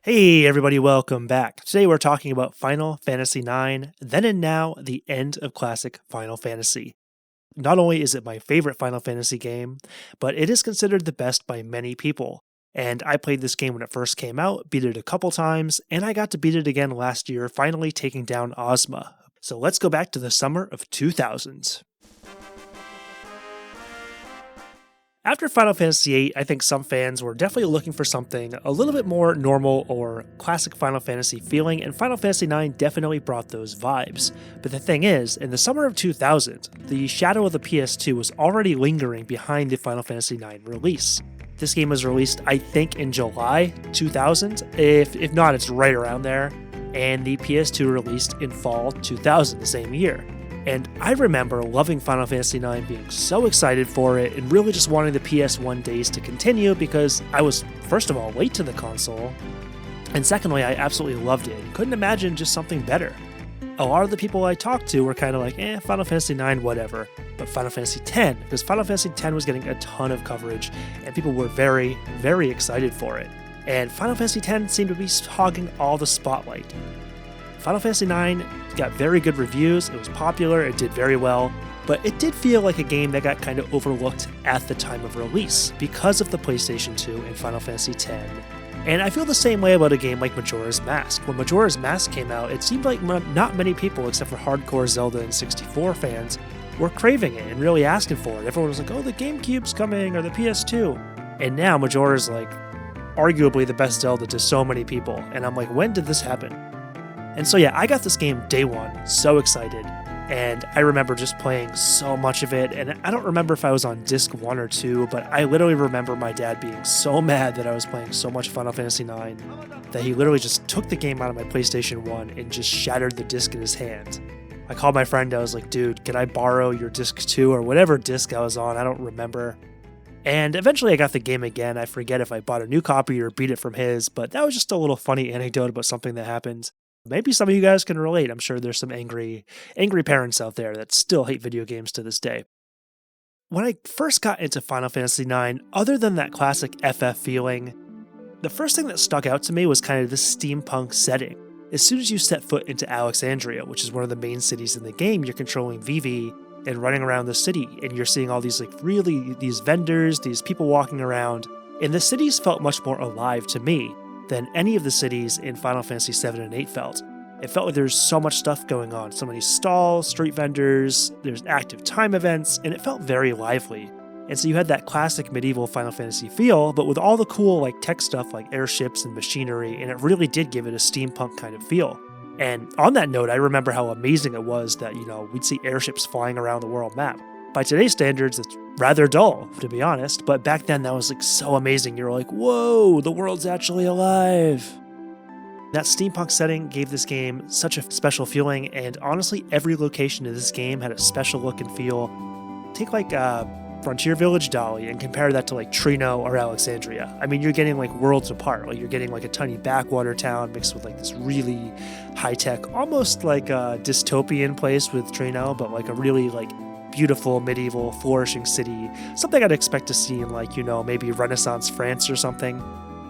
Hey everybody, welcome back. Today we're talking about Final Fantasy IX, then and now, the end of classic Final Fantasy. Not only is it my favorite Final Fantasy game, but it is considered the best by many people. And I played this game when it first came out, beat it a couple times, and I got to beat it again last year, finally taking down Ozma. So let's go back to the summer of 2000. After Final Fantasy VIII, I think some fans were definitely looking for something a little bit more normal or classic Final Fantasy feeling, and Final Fantasy IX definitely brought those vibes. But the thing is, in the summer of 2000, the shadow of the PS2 was already lingering behind the Final Fantasy IX release. This game was released, I think, in July 2000, if not, it's right around there, and the PS2 released in fall 2000, the same year. And I remember loving Final Fantasy IX, being so excited for it, and really just wanting the PS1 days to continue because I was, first of all, late to the console, and secondly, I absolutely loved it. Couldn't imagine just something better. A lot of the people I talked to were kind of like, Final Fantasy IX, whatever. But Final Fantasy X, because Final Fantasy X was getting a ton of coverage, and people were very, very excited for it. And Final Fantasy X seemed to be hogging all the spotlight. Final Fantasy IX got very good reviews, it was popular, it did very well, but it did feel like a game that got kind of overlooked at the time of release because of the PlayStation 2 and Final Fantasy X. And I feel the same way about a game like Majora's Mask. When Majora's Mask came out, it seemed like not many people, except for hardcore Zelda and 64 fans, were craving it and really asking for it. Everyone was like, oh, the GameCube's coming, or the PS2. And now Majora's like arguably the best Zelda to so many people. And I'm like, when did this happen? And so yeah, I got this game day one, so excited, and I remember just playing so much of it, and I don't remember if I was on disc 1 or 2, but I literally remember my dad being so mad that I was playing so much Final Fantasy IX that he literally just took the game out of my PlayStation 1 and just shattered the disc in his hand. I called my friend, I was like, dude, can I borrow your disc 2 or whatever disc I was on, I don't remember. And eventually I got the game again. I forget if I bought a new copy or beat it from his, but that was just a little funny anecdote about something that happened. Maybe some of you guys can relate. I'm sure there's some angry parents out there that still hate video games to this day. When I first got into Final Fantasy IX, other than that classic FF feeling, the first thing that stuck out to me was kind of the steampunk setting. As soon as you set foot into Alexandria, which is one of the main cities in the game, you're controlling Vivi and running around the city, and you're seeing all these these vendors, these people walking around, and the cities felt much more alive to me than any of the cities in Final Fantasy 7 and 8 felt. It felt like there's so much stuff going on, so many stalls, street vendors, there's active time events, and it felt very lively. And so you had that classic medieval Final Fantasy feel, but with all the cool tech stuff like airships and machinery, and it really did give it a steampunk kind of feel. And on that note, I remember how amazing it was that, we'd see airships flying around the world map. By today's standards, it's rather dull, to be honest, but back then that was so amazing. You're like, whoa, the world's actually alive. That steampunk setting gave this game such a special feeling, and honestly, every location in this game had a special look and feel. Take Frontier Village Dali and compare that to Trino or Alexandria. I mean, you're getting worlds apart. You're getting a tiny backwater town mixed with this really high-tech, almost a dystopian place with Trino, but a really beautiful, medieval, flourishing city. Something I'd expect to see in maybe Renaissance France or something.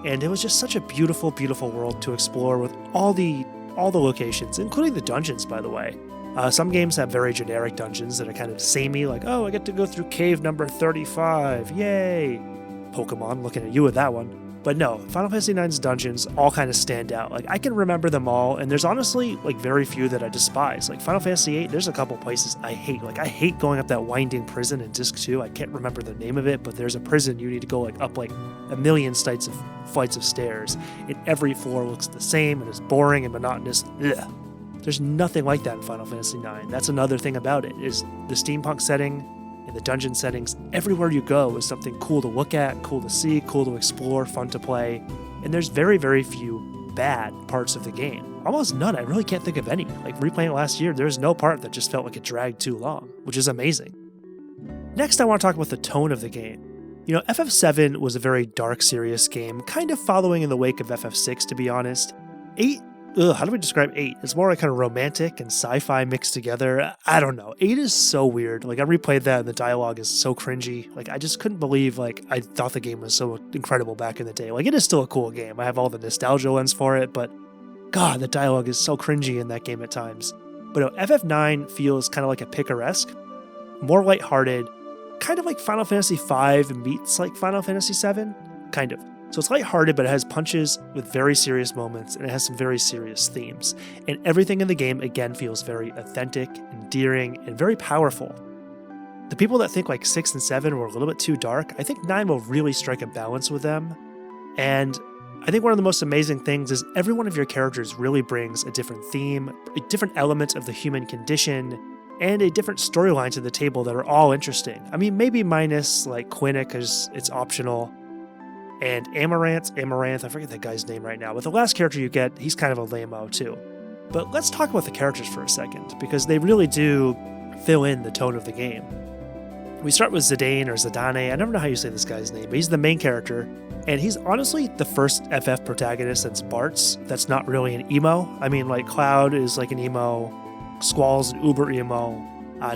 And it was just such a beautiful, beautiful world to explore with all the locations, including the dungeons, by the way. Some games have very generic dungeons that are kind of samey, I get to go through cave number 35, yay! Pokemon, looking at you with that one. But no, Final Fantasy IX's dungeons all kind of stand out. I can remember them all, and there's honestly very few that I despise. Final Fantasy VIII, there's a couple places I hate. I hate going up that winding prison in Disc 2. I can't remember the name of it, but there's a prison you need to go up a million flights of stairs, and every floor looks the same and is boring and monotonous. Ugh. There's nothing like that in Final Fantasy IX. That's another thing about it, is the steampunk setting and the dungeon settings. Everywhere you go is something cool to look at, cool to see, cool to explore, fun to play. And there's very, very few bad parts of the game. Almost none. I really can't think of any. Replaying it last year, there's no part that just felt like it dragged too long, which is amazing. Next, I want to talk about the tone of the game. FF7 was a very dark, serious game, kind of following in the wake of FF6, to be honest. 8 how do we describe 8? It's more like kind of romantic and sci-fi mixed together. I don't know. 8 is so weird. Like I replayed that and the dialogue is so cringy. Like I just couldn't believe I thought the game was so incredible back in the day. Like it is still a cool game. I have all the nostalgia lens for it, but God, the dialogue is so cringy in that game at times. But no, FF9 feels kind of like a picaresque, more lighthearted, kind of like Final Fantasy V meets like Final Fantasy VII, kind of. So it's lighthearted, but it has punches with very serious moments, and it has some very serious themes. And everything in the game, again, feels very authentic, endearing, and very powerful. The people that think like 6 and 7 were a little bit too dark, I think 9 will really strike a balance with them. And I think one of the most amazing things is every one of your characters really brings a different theme, a different element of the human condition, and a different storyline to the table that are all interesting. I mean, maybe minus like Quinna, because it's optional, and Amaranth, I forget that guy's name right now, but the last character you get, he's kind of a lame-o too. But let's talk about the characters for a second, because they really do fill in the tone of the game. We start with Zidane or Zidane, I never know how you say this guy's name, but he's the main character, and he's honestly the first FF protagonist since Bart's that's not really an emo. I mean, like Cloud is like an emo, Squall's an uber emo,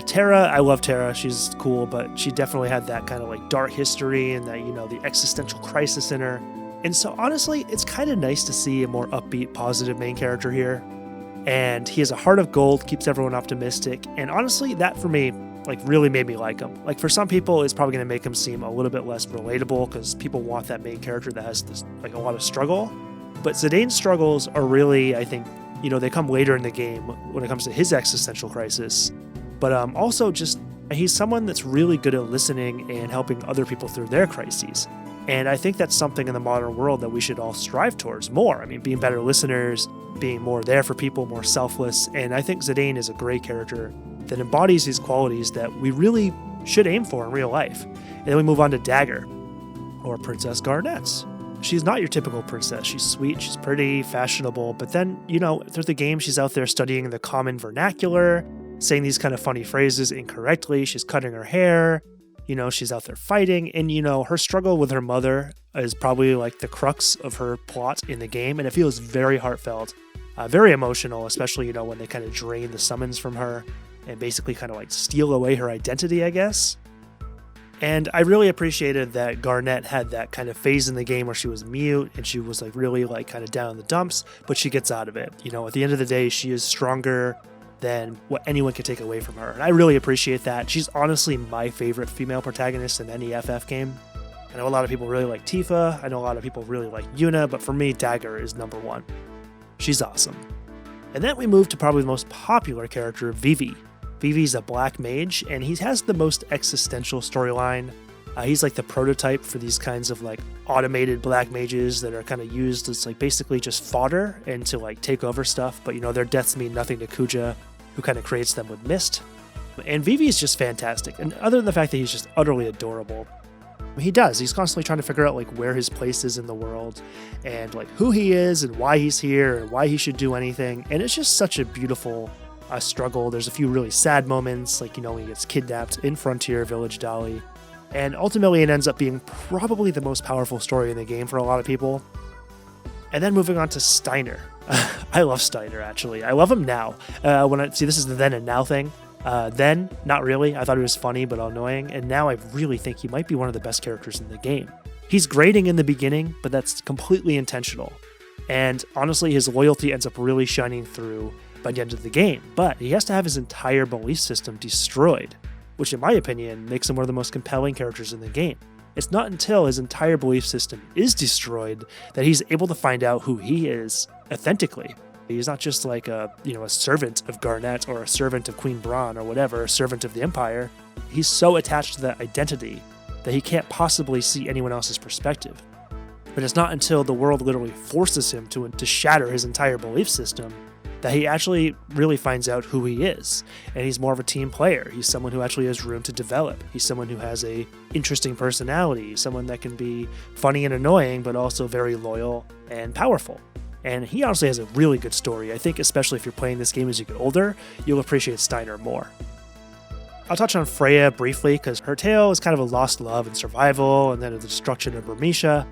Terra, I love Terra, she's cool, but she definitely had that kind of like dark history and that, the existential crisis in her. And so honestly, it's kind of nice to see a more upbeat, positive main character here. And he has a heart of gold, keeps everyone optimistic. And honestly, that for me, really made me like him. Like for some people, it's probably going to make him seem a little bit less relatable because people want that main character that has this, a lot of struggle. But Zidane's struggles are really, I think, they come later in the game when it comes to his existential crisis. But also just, he's someone that's really good at listening and helping other people through their crises. And I think that's something in the modern world that we should all strive towards more. I mean, being better listeners, being more there for people, more selfless. And I think Zidane is a great character that embodies these qualities that we really should aim for in real life. And then we move on to Dagger, or Princess Garnet. She's not your typical princess. She's sweet, she's pretty, fashionable. But then, through the game, she's out there studying the common vernacular, saying these kind of funny phrases incorrectly. She's cutting her hair. She's out there fighting. And, her struggle with her mother is probably like the crux of her plot in the game. And it feels very heartfelt, very emotional, especially, when they kind of drain the summons from her and basically kind of like steal away her identity, I guess. And I really appreciated that Garnet had that kind of phase in the game where she was mute and she was really kind of down in the dumps, but she gets out of it. At the end of the day, she is stronger than what anyone can take away from her. And I really appreciate that. She's honestly my favorite female protagonist in any FF game. I know a lot of people really like Tifa. I know a lot of people really like Yuna, but for me, Dagger is number one. She's awesome. And then we move to probably the most popular character, Vivi. Vivi's a black mage, and he has the most existential storyline. He's like the prototype for these kinds of automated black mages that are kind of used as basically just fodder and to take over stuff. But their deaths mean nothing to Kuja, who kind of creates them with mist. And Vivi is just fantastic. And other than the fact that he's just utterly adorable, he's constantly trying to figure out where his place is in the world and who he is and why he's here and why he should do anything. And it's just such a beautiful struggle. There's a few really sad moments, when he gets kidnapped in Frontier Village Dali. And ultimately it ends up being probably the most powerful story in the game for a lot of people. And then moving on to Steiner. I love Steiner, actually. I love him now. This is the then and now thing. Then, not really. I thought he was funny but annoying. And now I really think he might be one of the best characters in the game. He's grating in the beginning, but that's completely intentional. And honestly, his loyalty ends up really shining through by the end of the game. But he has to have his entire belief system destroyed, which in my opinion makes him one of the most compelling characters in the game. It's not until his entire belief system is destroyed that he's able to find out who he is authentically. He's not just a servant of Garnet or a servant of Queen Braun or whatever, a servant of the Empire. He's so attached to that identity that he can't possibly see anyone else's perspective. But it's not until the world literally forces him to shatter his entire belief system that he actually really finds out who he is. And he's more of a team player. He's someone who actually has room to develop. He's someone who has a interesting personality, someone that can be funny and annoying, but also very loyal and powerful. And he honestly has a really good story. I think especially if you're playing this game as you get older, you'll appreciate Steiner more. I'll touch on Freya briefly because her tale is kind of a lost love and survival, and then the destruction of Burmecia.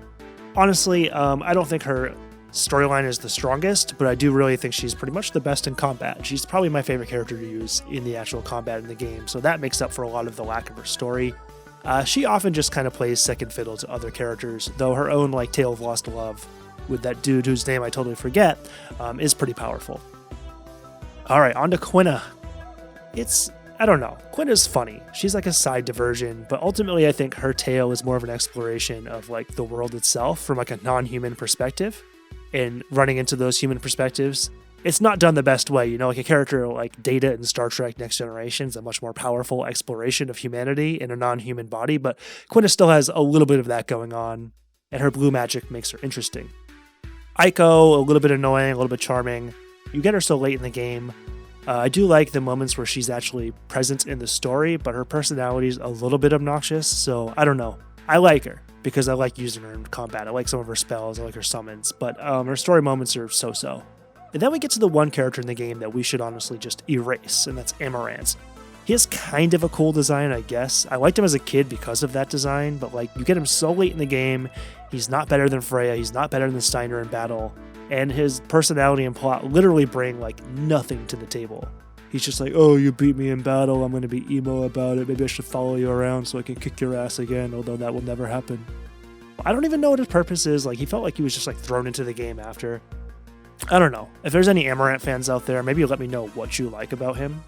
Honestly, I don't think her storyline is the strongest, but I do really think she's pretty much the best in combat. She's probably my favorite character to use in the actual combat in the game, so that makes up for a lot of the lack of her story. She often just kind of plays second fiddle to other characters, though her own like Tale of Lost Love with that dude whose name I totally forget is pretty powerful. Alright, on to Quina. I don't know. Quina's funny. She's like a side diversion, but ultimately I think her tale is more of an exploration of like the world itself from like a non-human perspective. And running into those human perspectives, it's not done the best way. Like a character like Data in Star Trek Next Generation is a much more powerful exploration of humanity in a non-human body, but Quina still has a little bit of that going on, and her blue magic makes her interesting. Aiko, a little bit annoying, a little bit charming. You get her so late in the game. I do like the moments where she's actually present in the story, but her personality's a little bit obnoxious, so I don't know. I like her because I like using her in combat. I like some of her spells, I like her summons, but her story moments are so-so. And then we get to the one character in the game that we should honestly just erase, and that's Amaranth. He has kind of a cool design, I guess. I liked him as a kid because of that design, but like you get him so late in the game, he's not better than Freya, he's not better than Steiner in battle, and his personality and plot literally bring like nothing to the table. He's just like, oh, you beat me in battle, I'm going to be emo about it, maybe I should follow you around so I can kick your ass again, although that will never happen. I don't even know what his purpose is. Like, he felt like he was just like thrown into the game after. I don't know. If there's any Amaranth fans out there, maybe let me know what you like about him.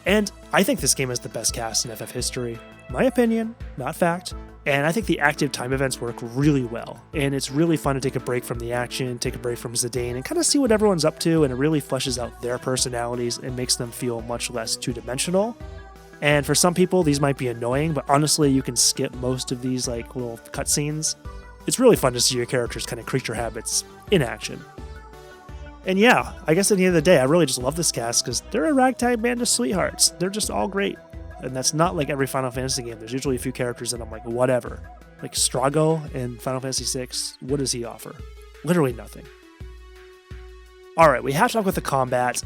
And I think this game is the best cast in FF history. My opinion, not fact. And I think the active time events work really well. And it's really fun to take a break from the action, take a break from Zidane, and kind of see what everyone's up to, and it really fleshes out their personalities and makes them feel much less two-dimensional. And for some people, these might be annoying, but honestly, you can skip most of these like little cutscenes. It's really fun to see your character's kind of creature habits in action. And yeah, I guess at the end of the day, I really just love this cast because they're a ragtag band of sweethearts. They're just all great. And that's not like every Final Fantasy game. There's usually a few characters that I'm like, whatever. Like Strago in Final Fantasy VI, what does he offer? Literally nothing. Alright, we have to talk with the combat.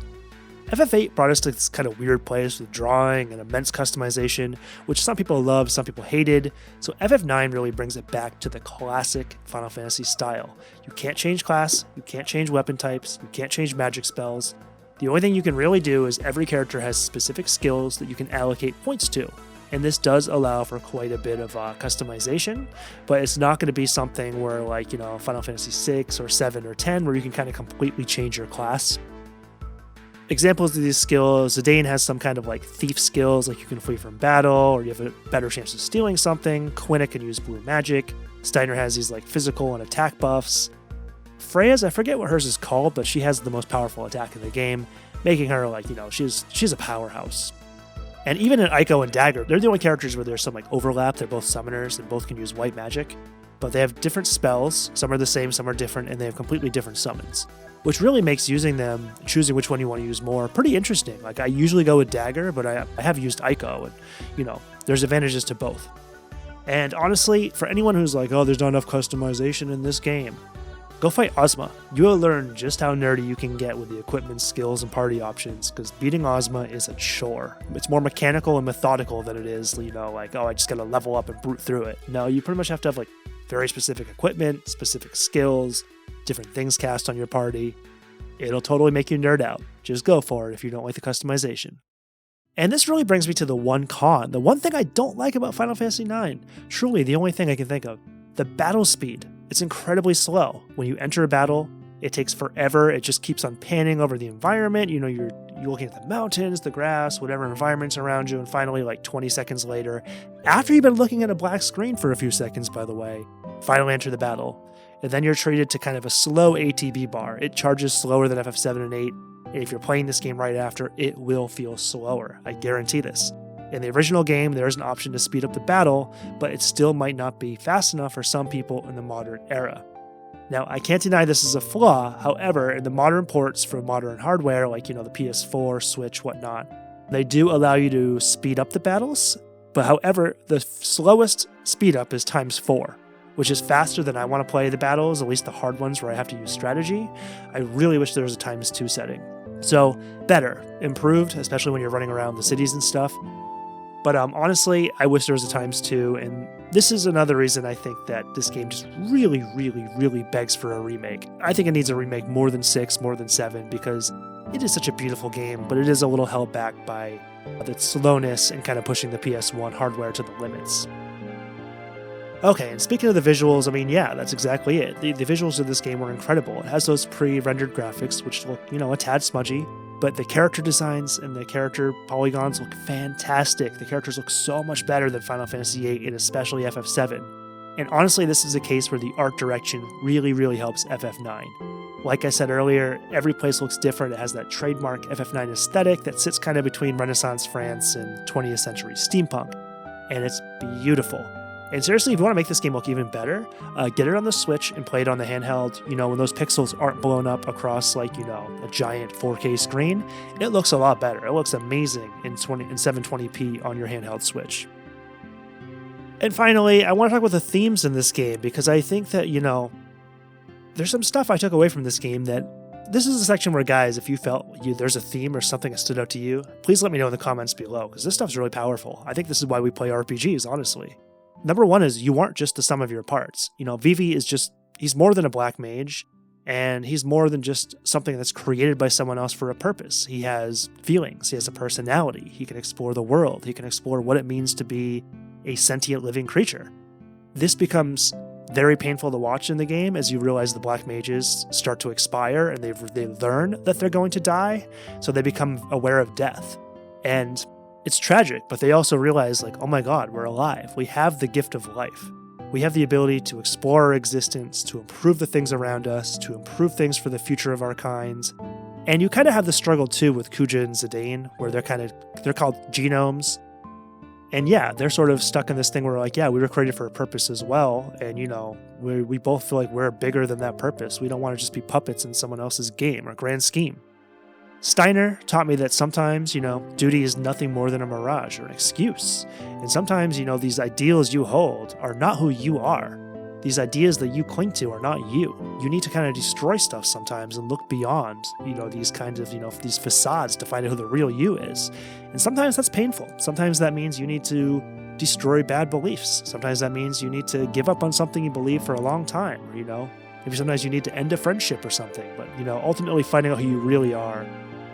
FF8 brought us to this kind of weird place with drawing and immense customization, which some people loved, some people hated. So FF9 really brings it back to the classic Final Fantasy style. You can't change class, you can't change weapon types, you can't change magic spells. The only thing you can really do is every character has specific skills that you can allocate points to. And this does allow for quite a bit of customization, but it's not going to be something where like, Final Fantasy VI or 7 or 10 where you can kind of completely change your class. Examples of these skills, Zidane has some kind of like thief skills, like you can flee from battle, or you have a better chance of stealing something. Quina can use blue magic. Steiner has these like physical and attack buffs. Freya's, I forget what hers is called, but she has the most powerful attack in the game, making her like, she's a powerhouse. And even in Aiko and Dagger, they're the only characters where there's some like overlap. They're both summoners and both can use white magic, but they have different spells. Some are the same, some are different, and they have completely different summons, which really makes using them, choosing which one you want to use more, pretty interesting. Like I usually go with Dagger, but I have used Aiko, and there's advantages to both. And honestly, for anyone who's like, oh, there's not enough customization in this game, go fight Ozma. You will learn just how nerdy you can get with the equipment, skills, and party options, because beating Ozma is a chore. It's more mechanical and methodical than it is, like, oh, I just gotta level up and brute through it. No, you pretty much have to have like very specific equipment, specific skills, different things cast on your party. It'll totally make you nerd out. Just go for it if you don't like the customization. And this really brings me to the one con, the one thing I don't like about Final Fantasy IX. Truly, the only thing I can think of. The battle speed. It's incredibly slow. When you enter a battle, it takes forever. It just keeps on panning over the environment. You're looking at the mountains, the grass, whatever environment's around you, and finally, like 20 seconds later, after you've been looking at a black screen for a few seconds, by the way, finally enter the battle. And then you're treated to kind of a slow ATB bar. It charges slower than FF7 and 8, and if you're playing this game right after, it will feel slower. I guarantee this. In the original game, there is an option to speed up the battle, but it still might not be fast enough for some people in the modern era. Now, I can't deny this is a flaw. However, in the modern ports for modern hardware, like, the PS4, Switch, whatnot, they do allow you to speed up the battles, but however, the slowest speed up is ×4, which is faster than I want to play the battles, at least the hard ones where I have to use strategy. I really wish there was a ×2 setting. So, better, improved, especially when you're running around the cities and stuff. But honestly, I wish there was a ×2, and this is another reason I think that this game just really, really, really begs for a remake. I think it needs a remake more than 6, more than 7, because it is such a beautiful game, but it is a little held back by its slowness and kind of pushing the PS1 hardware to the limits. Okay, and speaking of the visuals, I mean, yeah, that's exactly it. The visuals of this game were incredible. It has those pre-rendered graphics, which look, a tad smudgy, but the character designs and the character polygons look fantastic. The characters look so much better than Final Fantasy VIII and especially FF7. And honestly, this is a case where the art direction really, really helps FF9. Like I said earlier, every place looks different. It has that trademark FF9 aesthetic that sits kind of between Renaissance France and 20th century steampunk. And it's beautiful. And seriously, if you want to make this game look even better, get it on the Switch and play it on the handheld. When those pixels aren't blown up across a giant 4K screen, it looks a lot better. It looks amazing in 720p on your handheld Switch. And finally, I want to talk about the themes in this game, because I think that, there's some stuff I took away from this game that this is a section where, guys, if you felt there's a theme or something that stood out to you, please let me know in the comments below, because this stuff's really powerful. I think this is why we play RPGs, honestly. Number one is you aren't just the sum of your parts. Vivi is he's more than a black mage, and he's more than just something that's created by someone else for a purpose. He has feelings, he has a personality, he can explore the world, he can explore what it means to be a sentient living creature. This becomes very painful to watch in the game as you realize the black mages start to expire and they learn that they're going to die, so they become aware of death. And it's tragic, but they also realize, oh my god, we're alive. We have the gift of life. We have the ability to explore our existence, to improve the things around us, to improve things for the future of our kinds. And you kind of have the struggle too with Kuja and Zidane, where they're called genomes. And yeah, they're sort of stuck in this thing where we were created for a purpose as well. And we both feel like we're bigger than that purpose. We don't want to just be puppets in someone else's game or grand scheme. Steiner taught me that sometimes, duty is nothing more than a mirage or an excuse. And sometimes, these ideals you hold are not who you are. These ideas that you cling to are not you. You need to kind of destroy stuff sometimes and look beyond, these kinds of, these facades to find out who the real you is. And sometimes that's painful. Sometimes that means you need to destroy bad beliefs. Sometimes that means you need to give up on something you believe for a long time, or, maybe sometimes you need to end a friendship or something. But, ultimately finding out who you really are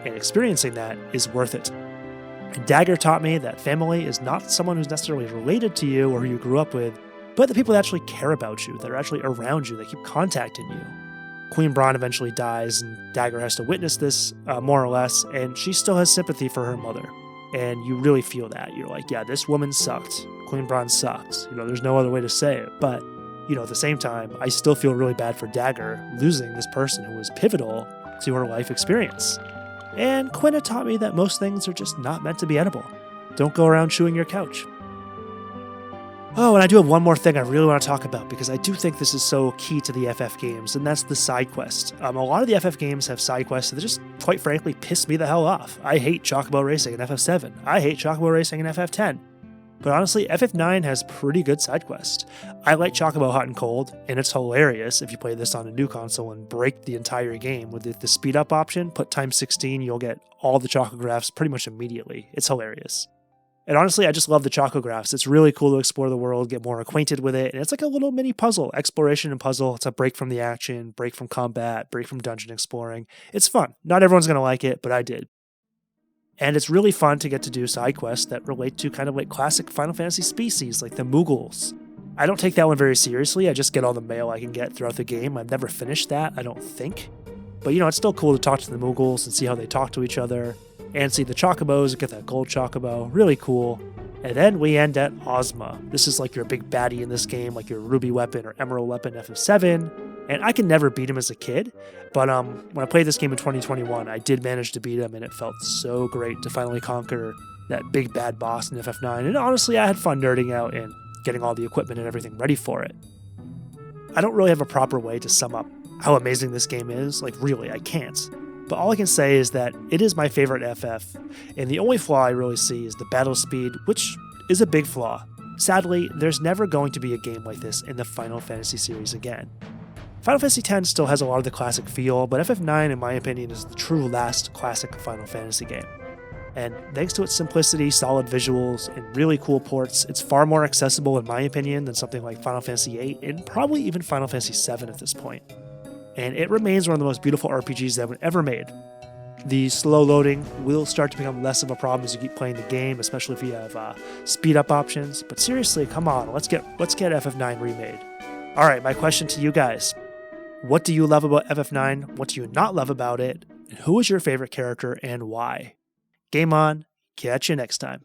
and experiencing that is worth it. And Dagger taught me that family is not someone who's necessarily related to you or who you grew up with, but the people that actually care about you, that are actually around you, that keep contacting you. Queen Braun eventually dies, and Dagger has to witness this, more or less, and she still has sympathy for her mother. And you really feel that. You're like, yeah, this woman sucked. Queen Braun sucks. There's no other way to say it. But, at the same time, I still feel really bad for Dagger losing this person who was pivotal to her life experience. And Quina taught me that most things are just not meant to be edible. Don't go around chewing your couch. Oh, and I do have one more thing I really want to talk about, because I do think this is so key to the FF games, and that's the side quest. A lot of the FF games have side quests that just, quite frankly, piss me the hell off. I hate Chocobo Racing in FF7. I hate Chocobo Racing in FF10. But honestly, FF9 has pretty good side quests. I like Chocobo Hot and Cold, and it's hilarious if you play this on a new console and break the entire game. With the speed up option, put times 16, you'll get all the Chocographs pretty much immediately. It's hilarious. And honestly, I just love the Chocographs. It's really cool to explore the world, get more acquainted with it, and it's like a little mini puzzle, exploration and puzzle. It's a break from the action, break from combat, break from dungeon exploring. It's fun. Not everyone's going to like it, but I did. And it's really fun to get to do side quests that relate to kind of like classic Final Fantasy species, like the Moogles. I don't take that one very seriously. I just get all the mail I can get throughout the game. I've never finished that, I don't think. But, it's still cool to talk to the Moogles and see how they talk to each other, and see the Chocobos, get that gold Chocobo. Really cool. And then we end at Ozma. This is like your big baddie in this game, like your Ruby weapon or Emerald weapon FF7. And I can never beat him as a kid, but when I played this game in 2021, I did manage to beat him, and it felt so great to finally conquer that big bad boss in FF9. And honestly, I had fun nerding out and getting all the equipment and everything ready for it. I don't really have a proper way to sum up how amazing this game is. Really, I can't. But all I can say is that it is my favorite FF, and the only flaw I really see is the battle speed, which is a big flaw. Sadly, there's never going to be a game like this in the Final Fantasy series again. Final Fantasy X still has a lot of the classic feel, but FF9, in my opinion, is the true last classic Final Fantasy game. And thanks to its simplicity, solid visuals, and really cool ports, it's far more accessible in my opinion than something like Final Fantasy VIII and probably even Final Fantasy VII at this point. And it remains one of the most beautiful RPGs that were ever made. The slow loading will start to become less of a problem as you keep playing the game, especially if you have speed up options. But seriously, come on, let's get FF9 remade. All right, my question to you guys: what do you love about FF9? What do you not love about it? And who is your favorite character and why? Game on. Catch you next time.